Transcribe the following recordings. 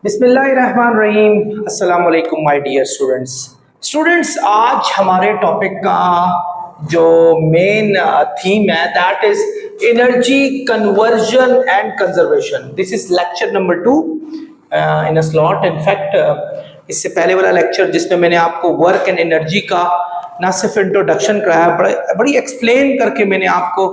बिस्मिल्लाहिर्रहमानिर्रहीम। अस्सलाम वालेकुम माय डियर स्टूडेंट्स, आज हमारे टॉपिक का जो मेन थीम है that is energy conversion and conservation. This is lecture number 2 in a slot. In fact इससे पहले वाला लेक्चर जिसमें मैंने आपको वर्क एंड एनर्जी का ना सिर्फ इंट्रोडक्शन कराया, बड़ी एक्सप्लेन करके मैंने आपको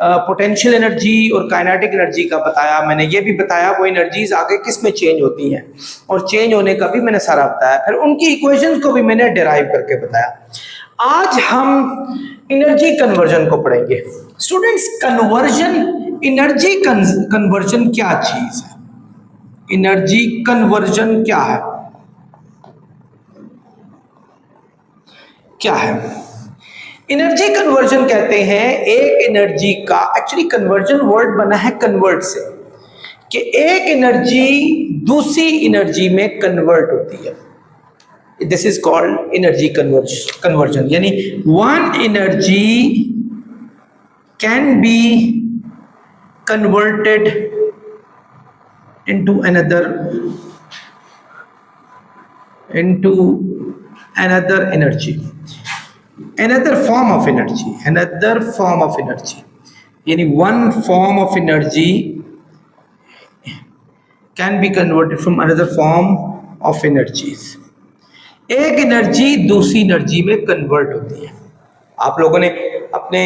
पोटेंशियल एनर्जी और काइनेटिक एनर्जी का बताया। मैंने ये भी बताया वो एनर्जीज आगे किस में चेंज होती हैं और चेंज होने का भी मैंने सारा बताया। फिर उनकी इक्वेशंस को भी मैंने डिराइव करके बताया। आज हम एनर्जी कन्वर्जन को पढ़ेंगे। स्टूडेंट्स, कन्वर्जन, एनर्जी कन्वर्जन क्या चीज है? एनर्जी कन्वर्जन क्या है? क्या है एनर्जी कन्वर्जन? कहते हैं एक एनर्जी का, एक्चुअली कन्वर्जन वर्ड बना है कन्वर्ट से, कि एक एनर्जी दूसरी एनर्जी में कन्वर्ट होती है। This is called energy conversion. यानी one energy can be converted into another energy, another form of energy, yani one form of energy can be converted from another form of energies। एक energy दूसरी energy में convert होती है। आप लोगों ने अपनी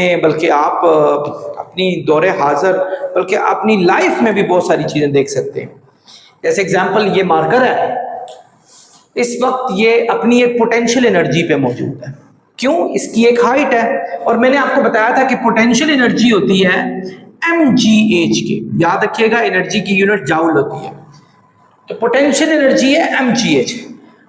दौरे हाजिर, बल्कि अपनी लाइफ में भी बहुत सारी चीजें देख सकते हैं। जैसे एग्जांपल, ये मार्कर है, इस वक्त ये अपनी एक पोटेंशियल एनर्जी पे मौजूद है। क्यों? इसकी एक हाइट है और मैंने आपको बताया था कि पोटेंशियल एनर्जी होती है mgh के। याद रखिएगा, एनर्जी की यूनिट जाउल होती है, तो पोटेंशियल एनर्जी है mgh।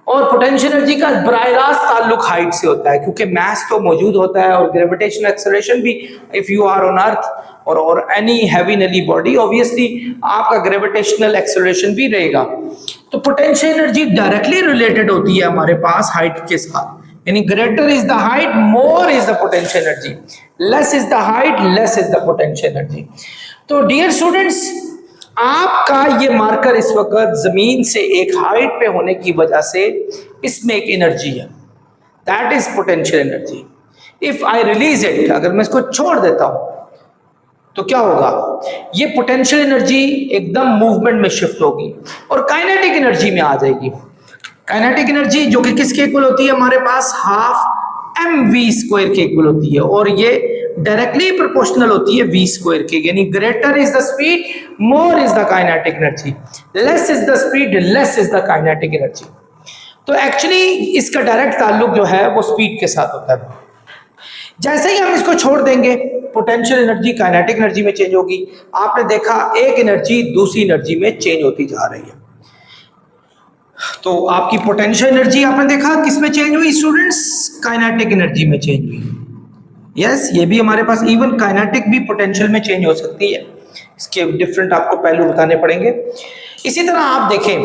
और पोटेंशियल एनर्जी का बराह रास्त ताल्लुक हाइट से होता है, क्योंकि मास तो मौजूद होता है और ग्रेविटेशनल एक्सेलरेशन भी। If you are on earth और any heavenly body, obviously आपका ग्रेविटेशनल एक्सेलरेशन भी रहेगा। तो पोटेंशियल एनर्जी डायरेक्टली रिलेटेड होती है हमारे पास हाइट के साथ। यानी greater is the height, more is the potential energy, less is the height, less is the potential energy. तो डियर स्टूडेंट्स, आपका ये मार्कर इस वक्त जमीन से एक हाइट पे होने की वजह से इसमें एक एनर्जी है, that is potential energy. If I release it, अगर मैं इसको छोड़ देता हूं तो क्या होगा? ये पोटेंशियल एनर्जी एकदम मूवमेंट में शिफ्ट होगी और काइनेटिक एनर्जी में आ जाएगी। काइनेटिक एनर्जी जो कि किसके इक्वल होती है हमारे पास? हाफ mv² के इक्वल होती है, और ये डायरेक्टली प्रोपोर्शनल होती है v² के। यानी greater is the speed, more is the kinetic energy, less is the speed, less is the kinetic energy. तो एक्चुअली इसका डायरेक्ट ताल्लुक जो है वो स्पीड के साथ होता है। जैसे ही हम इसको छोड़ देंगे, पोटेंशियल एनर्जी काइनेटिक एनर्जी में चेंज होगी। आपने देखा एक एनर्जी दूसरी एनर्जी में चेंज होती जा रही है। तो आपकी पोटेंशियल एनर्जी आपने देखा किस में चेंज हुई स्टूडेंट्स? काइनेटिक एनर्जी में चेंज हुई। यस, ये भी हमारे पास इवन काइनेटिक भी पोटेंशियल में चेंज हो सकती है। इसके डिफरेंट आपको पहलू बताने पड़ेंगे। इसी तरह आप देखें,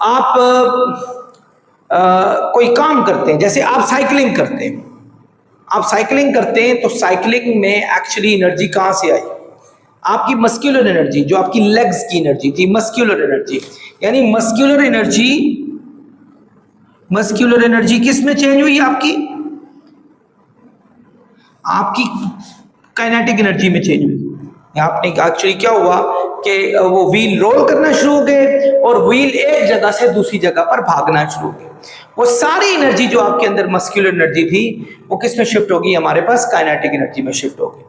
आप कोई काम करते हैं, जैसे आप साइकिलिंग करते हैं। आप साइकिलिंग करते हैं तो साइकिलिंग में एक्चुअली एनर्जी कहां से आई? आपकी मस्कुलर एनर्जी, जो आपकी लेग्स की एनर्जी थी, मस्कुलर एनर्जी। यानी मस्कुलर एनर्जी किस में चेंज हुई? आपकी काइनेटिक एनर्जी में चेंज हुई। आपने एक्चुअली क्या हुआ कि वो व्हील रोल करना शुरू हो गए और व्हील एक जगह से दूसरी जगह पर भागना शुरू हो गए। वो सारी एनर्जी जो आपके अंदर मस्कुलर एनर्जी थी वो किस में शिफ्ट होगी? हमारे पास काइनेटिक एनर्जी में शिफ्ट होगी।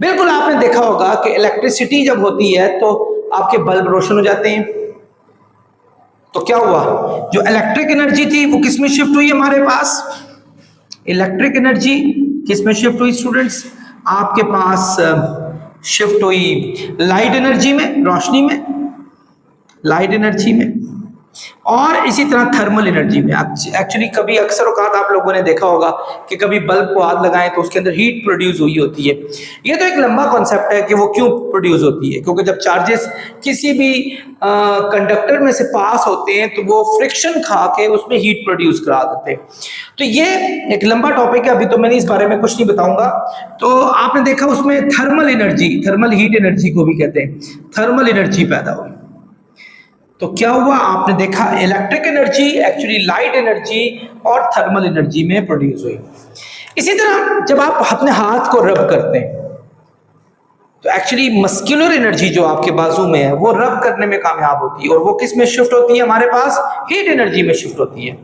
बिल्कुल आपने देखा होगा कि इलेक्ट्रिसिटी जब होती है तो आपके बल्ब रोशन हो जाते हैं। तो क्या हुआ? जो इलेक्ट्रिक एनर्जी थी वो किस में शिफ्ट हुई? हमारे पास इलेक्ट्रिक एनर्जी किस में शिफ्ट हुई स्टूडेंट्स? आपके पास शिफ्ट हुई लाइट एनर्जी में, रोशनी में, लाइट एनर्जी में, और इसी तरह थर्मल एनर्जी में। एक्चुअली कभी अक्सर औकात आप लोगों ने देखा होगा कि कभी बल्ब को हाथ लगाएं तो उसके अंदर हीट प्रोड्यूस हुई होती है। ये तो एक लंबा कॉन्सेप्ट है कि वो क्यों प्रोड्यूस होती है, क्योंकि जब चार्जेस किसी भी कंडक्टर में से पास होते हैं तो वो फ्रिक्शन खा के उसमें हीट प्रोड्यूस करा देते हैं। तो ये एक लंबा टॉपिक है, अभी तो मैंने इस बारे में कुछ नहीं बताऊंगा। तो आपने देखा उसमें thermal energy, thermal heat energy को भी कहते हैं, थर्मल एनर्जी पैदा हुई। तो क्या हुआ, आपने देखा electric energy actually light energy और थर्मल एनर्जी में प्रोड्यूस हुई। इसी तरह जब आप अपने हाथ को रब करते हैं तो एक्चुअली मस्कुलर एनर्जी जो आपके बाजू में है वो रब करने में कामयाब होती है, और वो किस में शिफ्ट होती है, हमारे पास हीट एनर्जी में शिफ्ट होती है।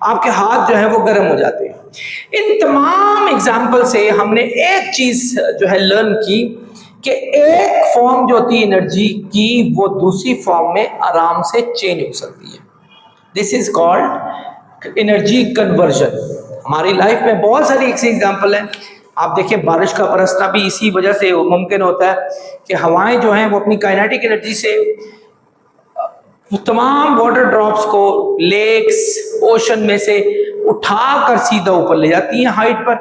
आपके हाथ जो है वो गर्म हो जाते हैं। इन तमाम एग्जाम्पल से हमने एक चीज जो है लर्न की कि एक फॉर्म जो होती है एनर्जी की वो दूसरी फॉर्म में आराम से चेंज हो सकती है। This is called energy conversion. हमारी लाइफ में बहुत सारी ऐसी एग्जाम्पल है। आप देखें, बारिश का बरसना भी इसी वजह से मुमकिन होता है कि हवाएं जो हैं वो अपनी काइनेटिक एनर्जी से तमाम वाटर ड्रॉप्स को लेक्स ओशन में से उठाकर सीधा ऊपर ले जाती हैं हाइट पर,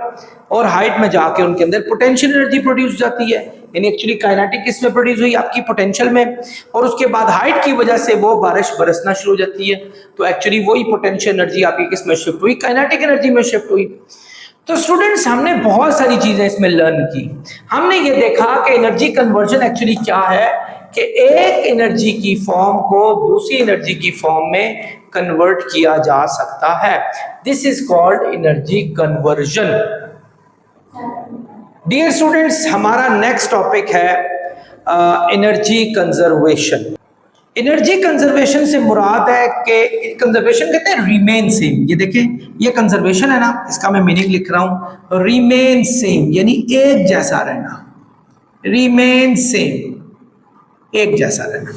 और हाइट में जाके उनके अंदर पोटेंशियल एनर्जी प्रोड्यूस जाती है। यानी एक्चुअली काइनेटिक किस में प्रोड्यूस हुई, आपकी पोटेंशियल में, और उसके बाद हाइट की वजह से वो बारिश बरसना शुरू हो जाती है। तो एक्चुअली वही पोटेंशियल एनर्जी आपकी किस में शिफ्ट हुई, काइनेटिक एनर्जी में शिफ्ट हुई। तो स्टूडेंट्स, हमने बहुत सारी चीजें इसमें लर्न की। हमने ये देखा कि एनर्जी कन्वर्जन एक्चुअली क्या है, कि एक एनर्जी की फॉर्म को दूसरी एनर्जी की फॉर्म में कन्वर्ट किया जा सकता है। This is called energy conversion. Dear students, हमारा नेक्स्ट टॉपिक है एनर्जी कंजर्वेशन। एनर्जी कंजर्वेशन से मुराद है कि कंजर्वेशन कहते हैं रिमेन सेम। ये देखें, ये कंजर्वेशन है ना, इसका मैं मीनिंग लिख रहा हूं, रिमेन सेम यानी एक जैसा रहना। रिमेन सेम, एक जैसा रहना,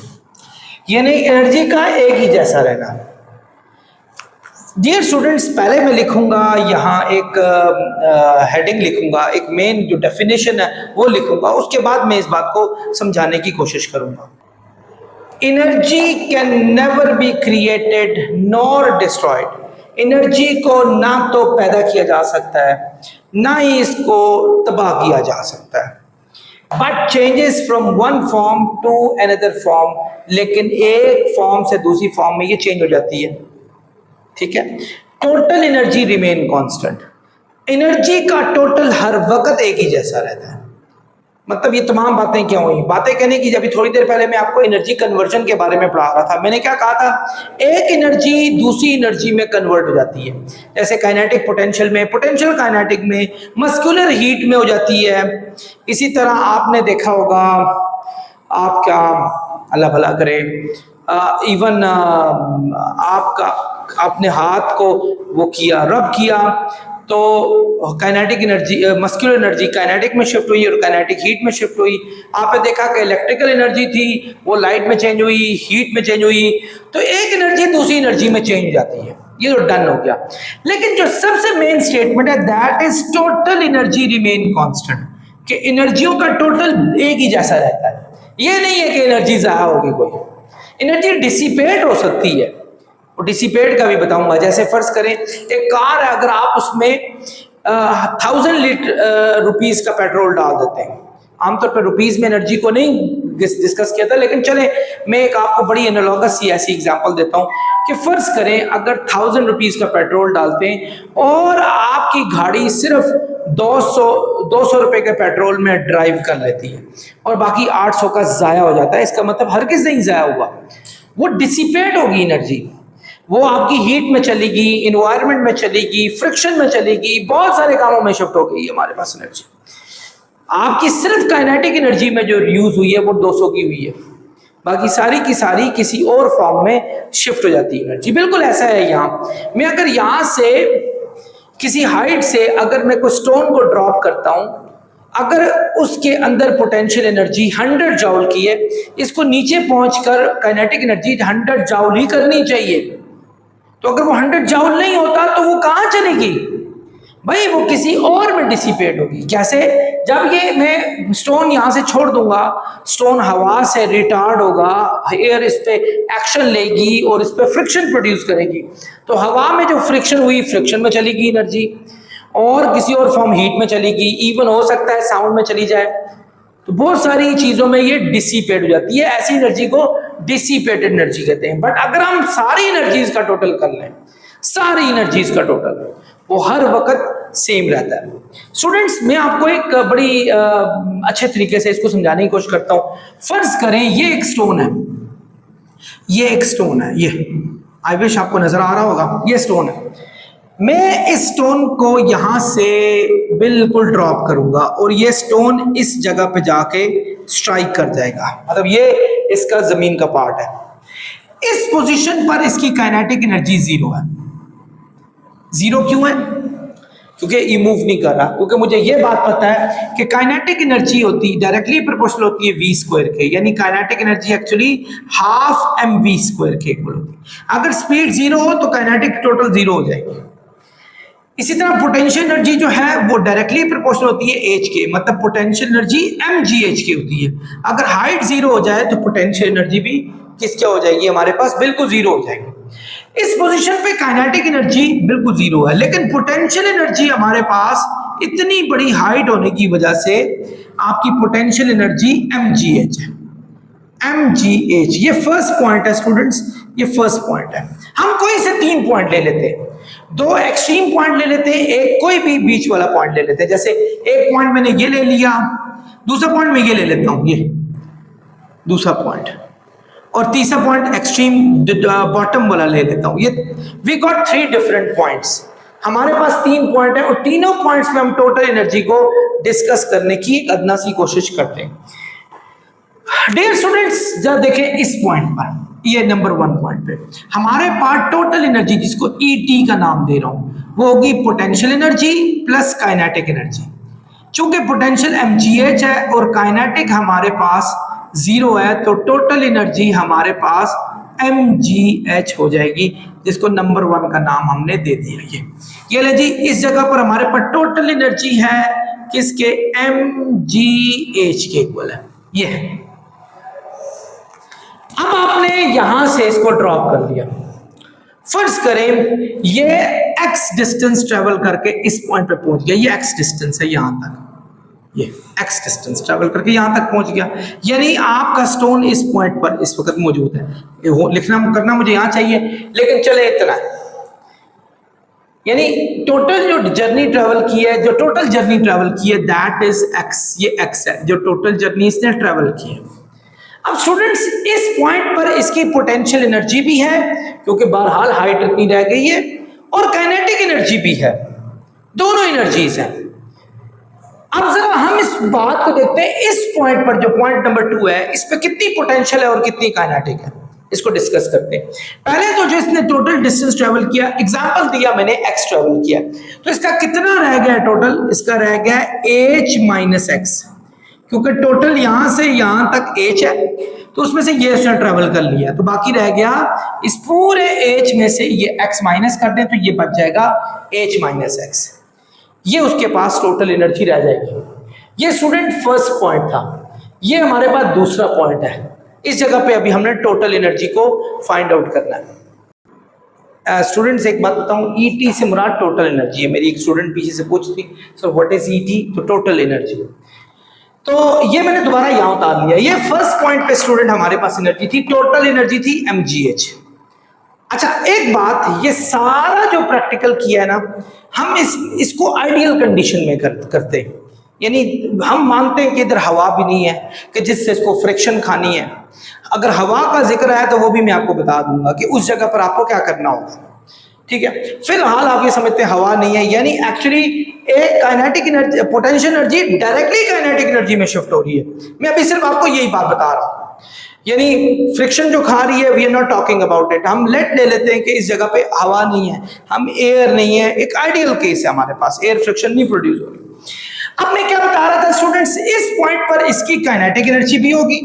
यानी एनर्जी का एक ही जैसा रहना। डियर स्टूडेंट्स, पहले मैं लिखूंगा यहाँ एक हेडिंग लिखूंगा, एक मेन जो डेफिनेशन है वो लिखूंगा, उसके बाद मैं इस बात को समझाने की कोशिश करूंगा। Energy can never be created nor destroyed. Energy को ना तो पैदा किया जा सकता है, ना ही इसको तबाह किया जा सकता है, but changes from one form to another form. लेकिन एक फॉर्म से दूसरी फॉर्म में ये चेंज हो जाती है, ठीक है। Total energy remain constant. Energy का टोटल हर वक्त एक ही जैसा रहता है। मतलब ये तमाम बातें क्या हुई, बातें कहने की, जब थोड़ी देर पहले मैं आपको एनर्जी कन्वर्जन के बारे में पढ़ा रहा था, मैंने क्या कहा था, एक एनर्जी दूसरी एनर्जी में कन्वर्ट हो जाती है। जैसे काइनेटिक पोटेंशियल में, पोटेंशियल काइनेटिक में, मस्कुलर हीट में हो जाती है। इसी तरह आपने देखा होगा, आप क्या, अल्लाह भला करे, इवन आपका अपने हाथ को वो किया, रब किया, तो kinetic energy, muscular energy kinetic में शिफ्ट हुई और काइनेटिक हीट में शिफ्ट हुई। आपने देखा कि इलेक्ट्रिकल एनर्जी थी वो लाइट में चेंज हुई, हीट में चेंज हुई। तो एक एनर्जी दूसरी एनर्जी में चेंज हो जाती है, ये तो डन हो गया। लेकिन जो सबसे मेन स्टेटमेंट है, that is total energy remain constant, कि एनर्जियों का टोटल एक ही जैसा रहता है। ये नहीं है कि एनर्जी जाया होगी, कोई एनर्जी डिसिपेट हो सकती है, और डिसिपेट का भी बताऊंगा। जैसे फर्ज करें एक कार है, अगर आप उसमें 1000 रुपीज का पेट्रोल डाल देते हैं, आमतौर पर रुपीज में एनर्जी को नहीं डिस्कस किया था, लेकिन चले मैं एक आपको बड़ी एनालॉगस सी ऐसी एग्जांपल देता हूं कि फर्ज करें अगर 1000 रुपीज का पेट्रोल डालते हैं और आपकी गाड़ी सिर्फ 200 रुपए के पेट्रोल में ड्राइव कर लेती है और बाकी 800 का जाया हो जाता है। इसका मतलब हरगिज नहीं जाया हुआ, वो डिसिपेट होगी एनर्जी, वो आपकी हीट में चलेगी, इन्वायरमेंट में चलेगी, फ्रिक्शन में चलेगी, बहुत सारे कामों में शिफ्ट हो गई हमारे पास एनर्जी। आपकी सिर्फ काइनेटिक एनर्जी में जो यूज हुई है वो 200 की हुई है, बाकी सारी की सारी किसी और फॉर्म में शिफ्ट हो जाती है एनर्जी। बिल्कुल ऐसा है यहाँ। मैं अगर यहाँ से किसी हाइट से अगर मैं कोई स्टोन को ड्रॉप करता हूँ, अगर उसके अंदर पोटेंशियल एनर्जी 100 जाउल की है, इसको नीचे पहुंचकर काइनेटिक एनर्जी 100 जाउल ही करनी चाहिए। तो अगर वो 100 जाउल नहीं होता तो वो कहाँ चलेगी भाई, वो किसी और में डिसिपेट होगी। कैसे? जब ये मैं स्टोन यहाँ से छोड़ दूंगा, स्टोन हवा से रिटार्ड होगा, एयर इस पे एक्शन लेगी और इस पे फ्रिक्शन प्रोड्यूस करेगी, तो हवा में जो फ्रिक्शन हुई, फ्रिक्शन में चलेगी एनर्जी, और किसी और फॉर्म हीट में चलेगी, इवन हो सकता है साउंड में चली जाए। तो बहुत सारी चीजों में ये डिसिपेट हो जाती है। ऐसी एनर्जी को डिसिपेटेड एनर्जी कहते हैं। बट अगर हम सारी एनर्जीज का टोटल कर लें, सारी एनर्जीज का टोटल, वो हर वक्त सेम रहता है। स्टूडेंट्स, मैं आपको एक बड़ी अच्छे तरीके से इसको समझाने की कोशिश करता हूं। फर्ज करें ये एक स्टोन है, ये एक स्टोन है, ये आई विश आपको नजर आ रहा होगा, ये स्टोन है। मैं इस स्टोन को यहां से बिल्कुल ड्रॉप करूंगा और ये स्टोन इस जगह पे जाके स्ट्राइक कर जाएगा, मतलब ये इसका जमीन का पार्ट है। इस पोजीशन पर इसकी काइनेटिक एनर्जी जीरो है। जीरो क्यों है? क्योंकि ये मूव नहीं कर रहा, क्योंकि मुझे ये बात पता है कि काइनेटिक एनर्जी होती डायरेक्टली प्रोपोर्शनल होती है वी स्क्वायर के, यानी kinetic energy actually half M we square के इक्वल होती है। अगर स्पीड जीरो हो तो काइनेटिक टोटल जीरो हो जाएगी। इसी तरह पोटेंशियल एनर्जी जो है वो डायरेक्टली प्रोपोर्शनल होती है एच के, मतलब potential energy m g h की होती है। अगर हाइट जीरो हो जाए तो पोटेंशियल एनर्जी भी किसका हो जाएगी? हमारे पास बिल्कुल जीरो हो जाएगी। इस पोजीशन पे काइनेटिक एनर्जी बिल्कुल जीरो है, लेकिन पोटेंशियल एनर्जी हमारे पास इतनी बड़ी हाइट होने की वजह से आपकी potential energy m g h है। एम जी एच, ये फर्स्ट पॉइंट है स्टूडेंट्स, ये फर्स्ट पॉइंट है। हम कोई से 3 पॉइंट ले लेते हैं, 2 एक्सट्रीम पॉइंट ले लेते हैं, एक कोई भी बीच वाला पॉइंट ले लेते हैं। जैसे एक पॉइंट मैंने ये ले लिया, दूसरा पॉइंट मैं ये ले लेता हूं, ये दूसरा पॉइंट, और तीसरा पॉइंट एक्सट्रीम बॉटम वाला ले लेता हूं। ये वी गॉट 3 डिफरेंट पॉइंट्स। हमारे पास 3 पॉइंट है और तीनों पॉइंट्स में हम टोटल एनर्जी को डिस्कस करने की एक अदना सी कोशिश करते हैं। डियर स्टूडेंट्स, जरा देखें इस पॉइंट पर, ये नंबर 1 पॉइंट पे हमारे पास टोटल एनर्जी, जिसको ईटी का नाम दे रहा हूं, वो होगी potential energy plus kinetic energy. चूंकि पोटेंशियल mgh है और काइनेटिक हमारे पास जीरो है, तो टोटल एनर्जी हमारे पास mgh हो जाएगी, जिसको नंबर 1 का नाम हमने दे दिया। ये ले जी, इस जगह पर हमारे पास टोटल एनर्जी है किसके? mgh के इक्वल है, ये है। अब आपने यहां से इसको ड्रॉप कर लिया। फर्ज करें ये x डिस्टेंस ट्रेवल करके इस पॉइंट पे पहुंच गया, ये x डिस्टेंस है यहां तक, ये x डिस्टेंस ट्रेवल करके यहां तक पहुंच गया, यानी आपका स्टोन इस पॉइंट पर इस वक्त मौजूद है। लिखना करना मुझे यहां चाहिए, लेकिन चले इतना, यानी टोटल जो जर्नी ट्रेवल की है, जो टोटल जर्नी ट्रेवल की है दैट इज x, ये x है जो टोटल जर्नी इसने ट्रेवल की है। अब स्टूडेंट्स, इस पॉइंट पर इसकी पोटेंशियल एनर्जी भी है, क्योंकि बहरहाल हाइट इतनी रह गई है, और काइनेटिक एनर्जी भी है, दोनों एनर्जीज हैं। अब जरा हम इस बात को देखते हैं, इस पॉइंट पर जो पॉइंट नंबर 2 है, इस पे कितनी पोटेंशियल है और कितनी काइनेटिक है, इसको डिस्कस करते हैं। पहले तो जो इसने टोटल डिस्टेंस ट्रेवल किया, एग्जांपल दिया मैंने x ट्रेवल किया, तो इसका कितना रह गया टोटल? इसका रह गया h माइनस एक्स, क्योंकि टोटल यहां से यहां तक h है, तो उसमें से ये उसने ट्रेवल कर लिया, तो बाकी रह गया इस पूरे h में से ये x माइनस कर दें तो ये बच जाएगा h माइनस एक्स, ये उसके पास टोटल एनर्जी रह जाएगी। ये स्टूडेंट फर्स्ट पॉइंट था, ये हमारे पास दूसरा पॉइंट है। इस जगह पे अभी हमने टोटल एनर्जी को फाइंड आउट करना है। स्टूडेंट्स एक बात बताऊं, ईटी से मुराद टोटल एनर्जी है। मेरी एक स्टूडेंट पीछे से पूछती, सो व्हाट इज ईटी? तो टोटल एनर्जी। तो ये मैंने दोबारा यहां उतार लिया। ये फर्स्ट पॉइंट पे स्टूडेंट हमारे पास एनर्जी थी, टोटल एनर्जी थी mgh। अच्छा एक बात, ये सारा जो प्रैक्टिकल किया है ना, हम इसको आइडियल कंडीशन में करते हैं, यानी हम मानते हैं कि इधर हवा भी नहीं है कि जिससे इसको फ्रिक्शन खानी है। अगर हवा का जिक्र है तो वो भी मैं आपको बता दूंगा कि उस जगह पर आपको क्या करना होगा, ठीक है। फिलहाल आप ये समझते हैं हवा नहीं है, यानी एक्चुअली एक kinetic energy, potential energy directly kinetic energy में शिफ्ट हो रही है। मैं अभी सिर्फ आपको यही बात बता रहा हूं, यानी फ्रिक्शन जो खा रही है, we are not talking about it. हम लेट ले लेते हैं कि इस जगह पे हवा नहीं है, हम एयर नहीं है, एक आइडियल केस है हमारे पास, एयर फ्रिक्शन नहीं प्रोड्यूस हो रही। अब मैं क्या बता रहा था स्टूडेंट्स, इस पॉइंट पर इसकी काइनेटिक एनर्जी भी होगी,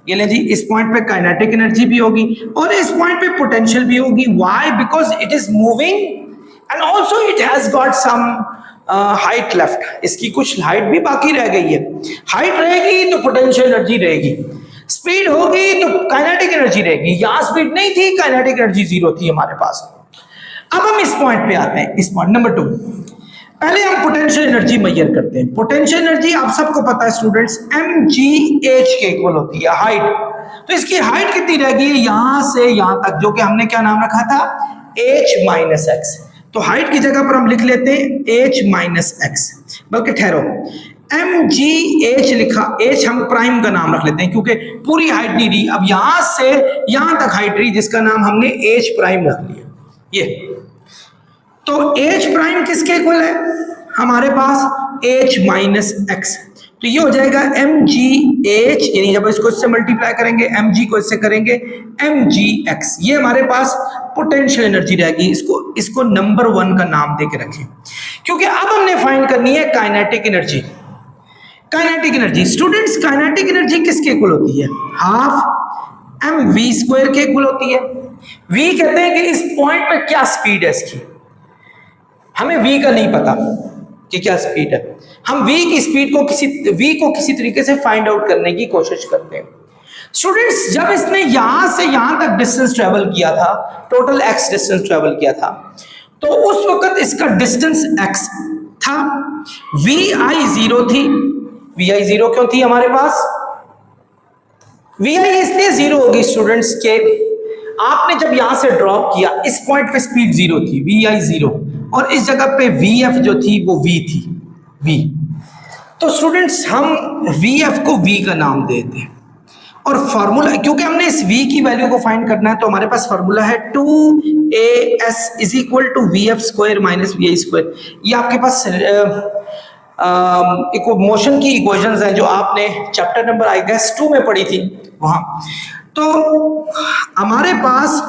ये ले जी, इस पॉइंट पे काइनेटिक एनर्जी भी होगी और इस पॉइंट पे पोटेंशियल भी होगी। Why? Because it is moving and also it has got some height left, इसकी कुछ हाइट भी बाकी रह गई है। हाइट रहेगी तो पोटेंशियल एनर्जी रहेगी, स्पीड होगी तो काइनेटिक एनर्जी रहेगी। यहां स्पीड नहीं थी, काइनेटिक एनर्जी जीरो थी हमारे पास। अब हम इस पॉइंट पे आते हैं, इस पॉइंट नंबर 2। पहले हम पोटेंशियल एनर्जी मेजर करते हैं। पोटेंशियल एनर्जी आप सबको पता है स्टूडेंट्स, mgh के इक्वल होती है हाइट। तो इसकी हाइट कितनी रह गई है यहां से यहां तक, जो कि हमने क्या नाम रखा था? h minus x. तो हाइट की जगह पर हम लिख लेते हैं h माइनस एक्स, बल्कि ठहरो, एम जी एच लिखा, एच हम प्राइम का नाम रख लेते हैं क्योंकि पूरी हाइट नहीं दी, अब यहां से यहां तक हाइट रही जिसका नाम हमने एच प्राइम रख लिया। ये तो एच प्राइम किसके इक्वल है हमारे पास, एच माइनस एक्स। तो ये हो जाएगा एम जी एच, यानी जब इसको इससे मल्टीप्लाई करेंगे एम जी को इससे करेंगे एम जी एक्स, ये हमारे पास पोटेंशियल एनर्जी रहेगी। इसको नंबर 1 का नाम दे के रखें क्योंकि अब हमने फाइंड करनी है kinetic energy. Kinetic energy students, kinetic energy किसके इक्वल होती है, हाफ एम वी स्क्वायर के इक्वल होती है। वी कहते हैं कि इस पॉइंट पे क्या स्पीड है इसकी, हमें वी का नहीं पता कि क्या स्पीड है, हम वी की स्पीड को किसी तरीके से फाइंड आउट करने की कोशिश करते हैं। स्टूडेंट्स, जब इसने यहां से यहां तक डिस्टेंस ट्रेवल किया था, टोटल एक्स डिस्टेंस ट्रेवल किया था, तो उस वक्त इसका डिस्टेंस एक्स था, वी आई 0 थी। वी आई 0 क्यों थी हमारे पास, वी आई इसलिए 0 होगी स्टूडेंट्स के आपने जब यहां से ड्रॉप किया इस पॉइंट पे स्पीड 0 थी, वी आई 0, और इस जगह पे वी एफ जो थी वो वी थी, वी। तो स्टूडेंट्स हम वी एफ को वी का नाम देते हैं और फार्मूला, क्योंकि हमने इस v की वैल्यू को फाइंड करना है तो हमारे पास फार्मूला है 2as is equal to v f square minus v i square. ये आपके पास मोशन की इक्वेशंस हैं जो आपने चैप्टर नंबर आई गेस 2 में पढ़ी थी वहां। तो हमारे पास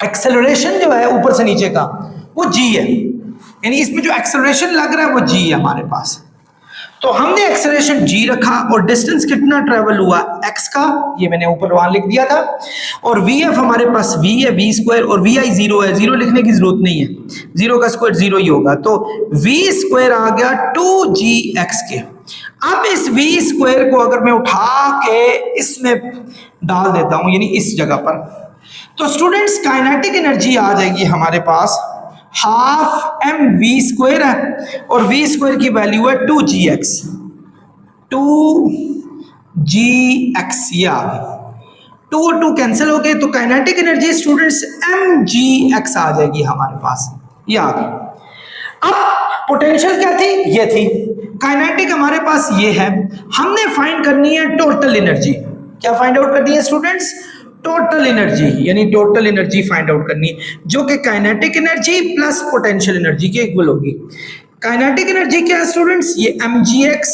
एक्सेलरेशन जो है ऊपर से नीचे का वो g है, यानी इसमें जो एक्सेलरेशन लग रहा है वो g है हमारे पास। तो हमने एक्सेलरेशन g रखा और डिस्टेंस कितना ट्रेवल हुआ x का, ये मैंने ऊपर वहां लिख दिया था, और vf हमारे पास v है, v स्क्वायर, और vi 0 है, 0 लिखने की जरूरत नहीं है, 0 का स्क्वायर 0 ही होगा, तो v स्क्वायर आ गया 2gx के। अब इस v स्क्वायर को अगर मैं उठा के इसमें डाल देता हूं, यानी इस जगह पर, तो स्टूडेंट्स काइनेटिक एनर्जी आ जाएगी हमारे पास हाफ एम वी स्क्वायर है, और वी स्क्वायर की वैल्यू है 2gx, 2gx, ये आ गई, 2 और 2 कैंसिल हो गए, तो काइनेटिक एनर्जी स्टूडेंट्स mgx आ जाएगी हमारे पास, ये आ गई। अब पोटेंशियल क्या थी, ये थी, काइनेटिक हमारे पास ये है, हमने फाइंड करनी है टोटल एनर्जी। क्या फाइंड आउट करनी है स्टूडेंट्स, टोटल एनर्जी, यानी टोटल एनर्जी फाइंड आउट करनी है जो कि kinetic energy plus potential energy के इक्वल होगी। काइनेटिक एनर्जी क्या है स्टूडेंट्स, ये mgx,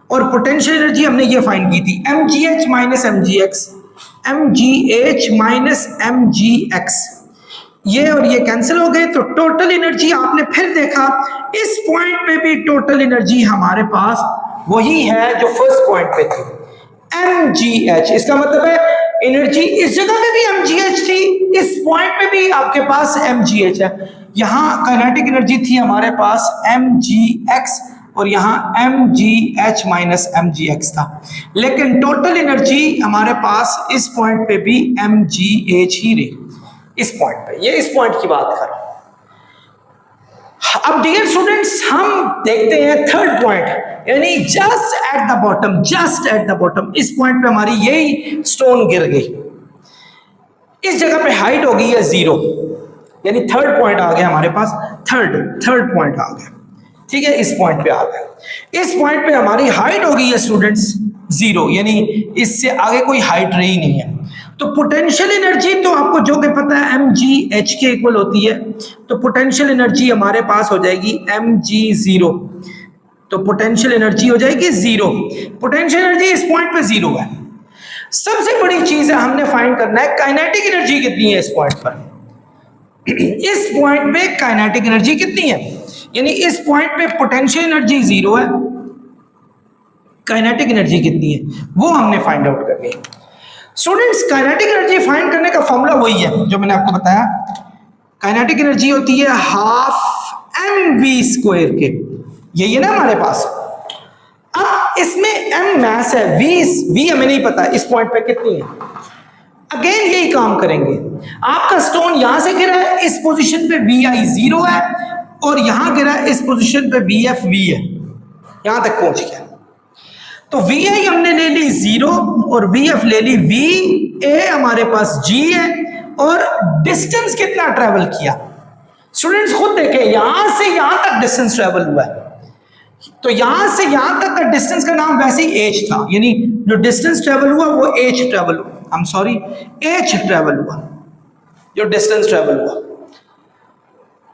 और पोटेंशियल एनर्जी हमने ये फाइंड की थी mgh minus mgx, mgh minus mgx, ये और ये कैंसिल हो गए, तो टोटल एनर्जी आपने फिर देखा इस पॉइंट पे भी टोटल एनर्जी हमारे पास वही है जो फर्स्ट पॉइंट पे थी, mgh। इसका मतलब है एनर्जी इस जगह पे भी mgh थी, इस पॉइंट पे भी आपके पास mgh है। यहां काइनेटिक एनर्जी थी हमारे पास mgx और यहां mgh माइनस mgx था, लेकिन टोटल एनर्जी हमारे पास इस पॉइंट पे भी mgh ही रही, इस पॉइंट पे, ये इस पॉइंट की बात कर रहा हूं। अब डियर स्टूडेंट्स हम देखते हैं थर्ड पॉइंट, यानी just at the bottom, just at the bottom, इस पॉइंट पे हमारी यही स्टोन गिर गई, इस जगह पे हाइट हो गई है 0, यानी थर्ड पॉइंट आ गया हमारे पास, थर्ड पॉइंट आ गया, ठीक है, इस पॉइंट पे आ गया। इस पॉइंट पे हमारी हाइट हो गई है स्टूडेंट्स 0, यानी इससे आगे कोई हाइट रही नहीं है। तो पोटेंशियल एनर्जी तो आपको जो कि पता है mgh के इक्वल होती है, तो पोटेंशियल एनर्जी हमारे पास हो जाएगी mg0, तो पोटेंशियल एनर्जी हो जाएगी 0, पोटेंशियल एनर्जी इस पॉइंट पे 0 है। सबसे बड़ी चीज है हमने फाइंड करना है काइनेटिक एनर्जी कितनी है इस पॉइंट पर, इस पॉइंट पे काइनेटिक एनर्जी कितनी है, यानी इस पॉइंट पे पोटेंशियल एनर्जी 0 है, काइनेटिक एनर्जी कितनी है वो हमने फाइंड आउट करनी है। स्टूडेंट्स काइनेटिक एनर्जी फाइंड करने का फॉर्मूला वही है जो मैंने आपको बताया, काइनेटिक एनर्जी होती है हाफ एम वी स्क्वायर के, यही है ना हमारे पास। अब इसमें m मैस है, v हमें नहीं पता इस पॉइंट पे कितनी है, अगेन यही काम करेंगे, आपका स्टोन यहां से गिरा है, इस पोजीशन पे vi 0 है, और यहां गिरा है इस पोजीशन पे vf v है, यहां तक पहुंच गया, तो vi हमने ले ली 0 और vf ले ली va हमारे पास g है, और डिस्टेंस कितना ट्रेवल किया स्टूडेंट्स खुद देखें, यहां से यहां तक डिस्टेंस ट्रेवल हुआ है, तो यहां से यहां तक का डिस्टेंस का नाम वैसे ही एच था, यानी जो डिस्टेंस ट्रेवल हुआ वो एच ट्रेवल हुआ, I am sorry H travel हुआ, जो डिस्टेंस ट्रेवल हुआ।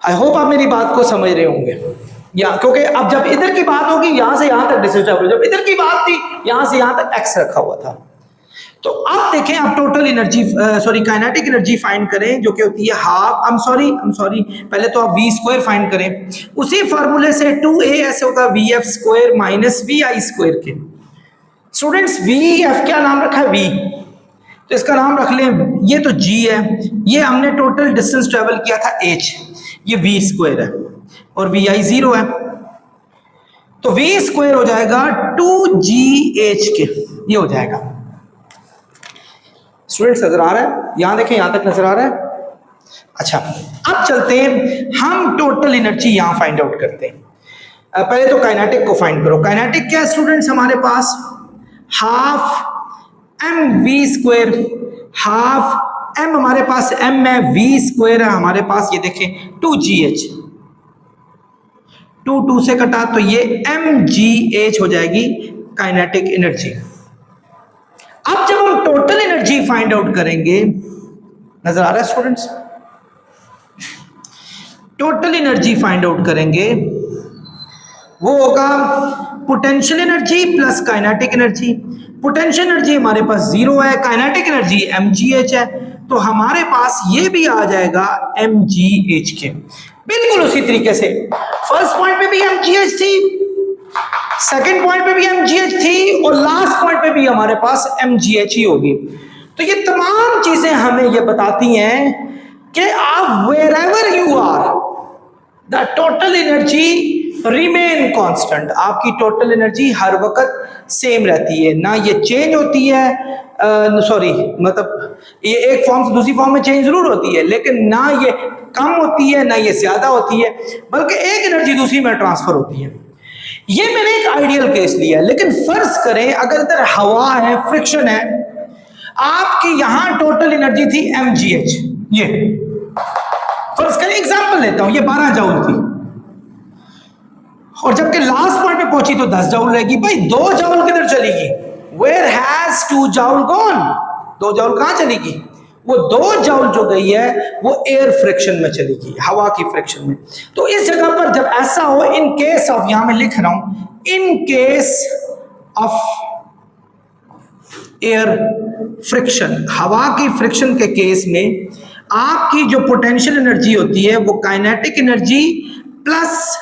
आई होप आप मेरी बात को समझ रहे होंगे, या क्योंकि अब जब इधर की बात होगी यहां से यहां तक डिस्टेंस ट्रेवल, जब इधर की बात थी यहां से यहां तक एक्स रखा हुआ था। तो अब देखें, आप total energy sorry kinetic energy find करें, जो कि होती है हाफ, आई एम सॉरी पहले तो आप वी स्क्वायर फाइंड करें, उसी फार्मूले से 2a ऐसे होगा v f square minus v i square के। स्टूडेंट्स वी एफ क्या नाम रखा है, वी, तो इसका नाम रख लें, ये तो g है, ये हमने टोटल डिस्टेंस ट्रेवल किया था h, ये वी स्क्वायर है और वी आई 0 है, तो वी स्क्वायर हो जाएगा 2gh के, ये हो जाएगा। स्टूडेंट्स नजर आ रहा है, यहां देखें, यहां तक नजर आ रहा है। अच्छा, अब चलते हैं हम टोटल एनर्जी यहां फाइंड आउट करते हैं। पहले तो काइनेटिक को फाइंड करो। काइनेटिक क्या है स्टूडेंट्स हमारे पास, half M we square, half M हमारे पास एम है, वी स्क्वायर है हमारे पास, ये देखें 2gh, 2 से कटा तो ये mgh हो जाएगी काइनेटिक एनर्जी। अब जब हम टोटल एनर्जी फाइंड आउट करेंगे, नजर आ रहा है students, total energy find out करेंगे, वो होगा potential energy plus kinetic energy. Potential energy हमारे पास 0 है, काइनेटिक एनर्जी mgh है, तो हमारे पास ये भी आ जाएगा mgh के, बिल्कुल उसी तरीके से फर्स्ट पॉइंट पे भी mgh थी, सेकेंड पॉइंट पे भी mgh थी, और लास्ट पॉइंट पे भी हमारे पास mgh ही होगी। तो ये तमाम चीजें हमें ये बताती हैं कि आप wherever you are, the total energy remain constant, आपकी टोटल एनर्जी हर वक्त सेम रहती है, ना ये चेंज होती है, सॉरी मतलब ये एक फॉर्म से दूसरी फॉर्म में चेंज जरूर होती है, लेकिन ना ये कम होती है ना ये ज्यादा होती है, बल्कि एक एनर्जी दूसरी में ट्रांसफर होती है। ये मैंने एक आइडियल केस लिया, लेकिन फर्ज करें अगर इधर हवा है, फ्रिक्शन है, आपकी यहां टोटल एनर्जी थी mgh, ये फर्ज करें, एग्जांपल लेता हूं, ये 12 जूल थी, और जबकि लास्ट पॉइंट पे पहुंची तो 10 जूल रहेगी। भाई 2 जूल किधर चली गई, where has 2 joule gone, 2 joule कहां चली गई, वो 2 जूल जो गई है वो एयर फ्रिक्शन में चली गई, हवा की फ्रिक्शन में। तो इस जगह पर जब ऐसा हो, इन केस ऑफ, यहां मैं लिख रहा हूं, in case of air friction, हवा की फ्रिक्शन के केस में आपकी जो पोटेंशियल एनर्जी होती है वो kinetic energy plus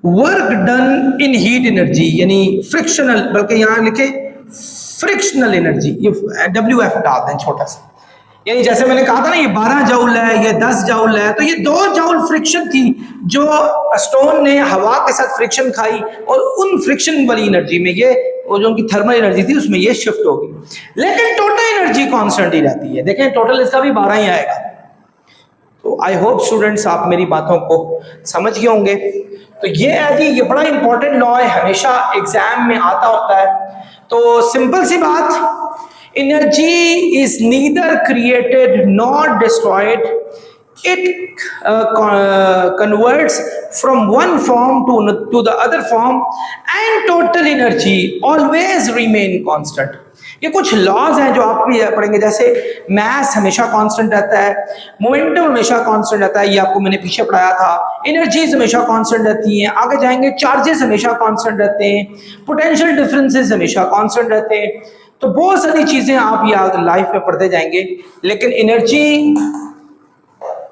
work done in heat energy, यानी फ्रिक्शनल, बल्कि यहां लिखे फ्रिक्शनल एनर्जी, ये WF डाल दें छोटा सा, यानी जैसे मैंने कहा था ना ये 12 जूल है, ये 10 जूल है, तो ये 2 जूल फ्रिक्शन थी जो स्टोन ने हवा के साथ फ्रिक्शन खाई, और उन फ्रिक्शन वाली एनर्जी में ये, वो जो उनकी थर्मल एनर्जी थी उसमें ये शिफ्ट होगी, लेकिन टोटल एनर्जी कांस्टेंट ही रहती है। देखें टोटल इसका भी 12 ही आएगा। तो आई होप स्टूडेंट्स आप मेरी बातों को समझ गए होंगे। तो ये है जी, ये बड़ा इंपॉर्टेंट लॉ है, हमेशा एग्जाम में आता होता है। तो सिंपल सी बात, energy is neither created not destroyed, it converts from one form to the other form, and total energy always remain constant. ये कुछ लॉज हैं जो आप भी पढ़ेंगे, जैसे मास हमेशा कांस्टेंट रहता है, मोमेंटम हमेशा कांस्टेंट रहता है, ये आपको मैंने पीछे पढ़ाया था, एनर्जीज हमेशा कांस्टेंट रहती हैं, आगे जाएंगे चार्जेस हमेशा कांस्टेंट रहते हैं, पोटेंशियल डिफरेंसेस हमेशा कांस्टेंट रहते हैं। तो बहुत सारी चीजें आप याद लाइफ में पढ़ते जाएंगे, लेकिन एनर्जी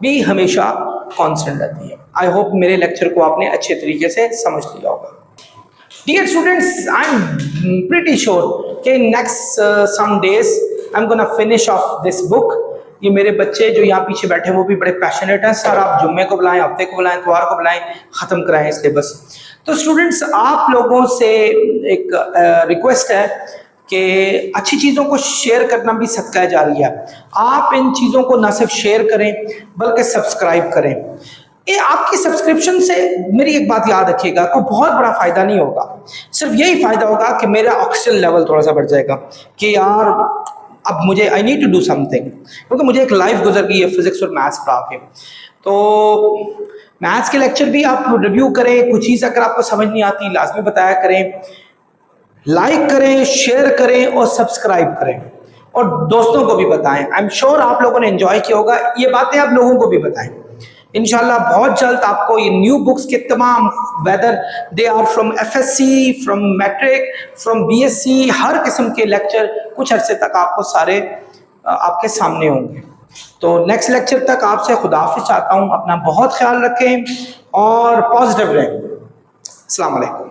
भी हमेशा कांस्टेंट रहती है। आई होप मेरे लेक्चर को आपने अच्छे तरीके से समझ लिया होगा। Dear students, I'm pretty sure कि next some days I'm gonna finish off this book. ये मेरे बच्चे जो यहाँ पीछे बैठे हैं वो भी बड़े पैशनेट हैं, सर आप जुम्मे को बुलाएं, हफ्ते को बुलाएं, इतवार को बुलाएं, ख़त्म कराएं सिलेबस। तो स्टूडेंट्स आप लोगों से एक रिक्वेस्ट है कि अच्छी चीज़ों को शेयर करना भी सदका जारिया है। आप इन चीज़ों को ना सिर्फ शेयर करें बल्कि सब्सक्राइब करें। ये आपकी सब्सक्रिप्शन से, मेरी एक बात याद रखिएगा, कोई बहुत बड़ा फायदा नहीं होगा, सिर्फ यही फायदा होगा कि मेरा ऑक्सीजन लेवल थोड़ा सा बढ़ जाएगा कि यार अब मुझे I need to do something, क्योंकि मुझे एक लाइफ गुजर गई है फिजिक्स और मैथ्स पढ़ा के। तो मैथ्स के लेक्चर भी आप रिव्यू करें, कुछ चीज़ अगर आपको समझ नहीं आती लाजमी बताया करें, लाइक करें, शेयर करें और सब्सक्राइब करें और दोस्तों को भी बताएं। आई एम श्योर आप लोगों ने एंजॉय किया होगा, ये बातें आप लोगों को भी बताएं। इंशाल्लाह बहुत जल्द आपको ये न्यू बुक्स के तमाम, whether they are from FSC, from matric, from BSc, हर किस्म के लेक्चर कुछ अरसे तक आपको सारे आपके सामने होंगे। तो नेक्स्ट लेक्चर तक आपसे खुदाफिज चाहता हूँ, अपना बहुत ख्याल रखें और पॉजिटिव रहें। अस्सलाम वालेकुम।